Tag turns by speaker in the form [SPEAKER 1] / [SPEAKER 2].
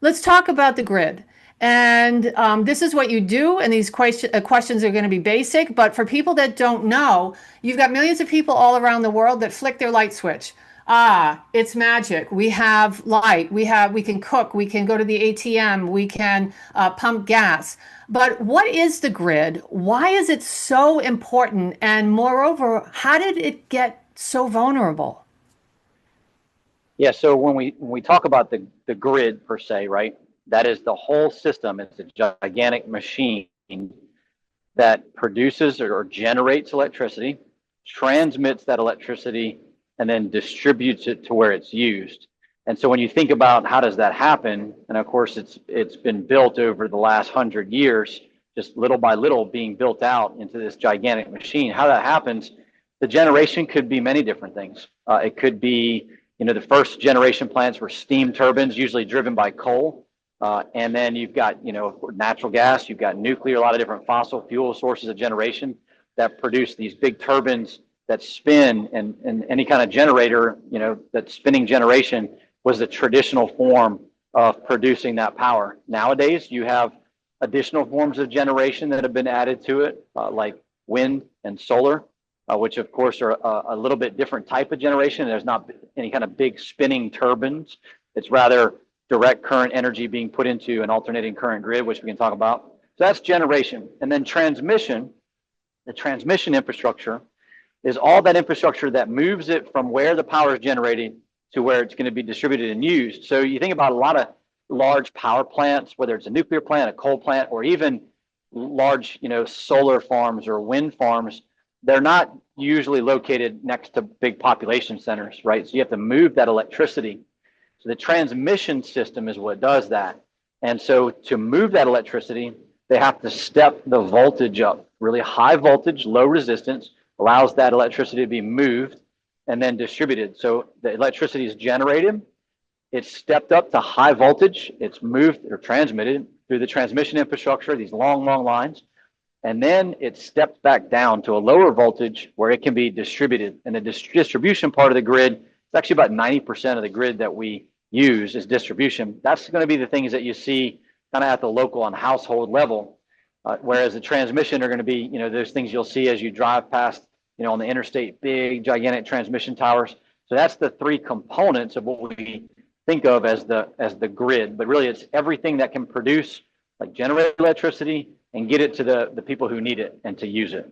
[SPEAKER 1] Let's talk about the grid. And this is what you do, and these questions are going to be basic. But for people that don't know, you've got millions of people all around the world that flick their light switch. Ah, it's magic. We have light. We can cook. We can go to the ATM. We can pump gas. But what is the grid? Why is it so important? And moreover, how did it get so vulnerable?
[SPEAKER 2] Yeah, so when we talk about the grid per se, right? That is the whole system. It's a gigantic machine that produces or generates electricity, transmits that electricity, and then distributes it to where it's used. And so when you think about how does that happen, and of course it's been built over the last 100 years, just little by little being built out into this gigantic machine. How that happens, the generation could be many different things. It could be, the first generation plants were steam turbines, usually driven by coal. And then you've got, natural gas, you've got nuclear, a lot of different fossil fuel sources of generation that produce these big turbines that spin, and any kind of generator, that spinning generation was the traditional form of producing that power. Nowadays, you have additional forms of generation that have been added to it, like wind and solar, which of course are a little bit different type of generation. There's not any kind of big spinning turbines. It's rather direct current energy being put into an alternating current grid, which we can talk about. So that's generation. And then transmission, the transmission infrastructure is all that infrastructure that moves it from where the power is generated to where it's going to be distributed and used. So you think about a lot of large power plants, whether it's a nuclear plant, a coal plant, or even large, solar farms or wind farms. They're not usually located next to big population centers, right? So you have to move that electricity. So the transmission system is what does that. And so to move that electricity, they have to step the voltage up. Really high voltage, low resistance allows that electricity to be moved and then distributed. So the electricity is generated, it's stepped up to high voltage, it's moved or transmitted through the transmission infrastructure, these long, long lines, and then it steps back down to a lower voltage where it can be distributed. And the distribution part of the grid, it's actually about 90% of the grid that we use is distribution. That's going to be the things that you see kind of at the local and household level, whereas the transmission are going to be, those things you'll see as you drive past, on the interstate, big, gigantic transmission towers. So that's the three components of what we think of as the grid. But really, it's everything that can produce, like generate electricity and get it to the people who need it and to use it.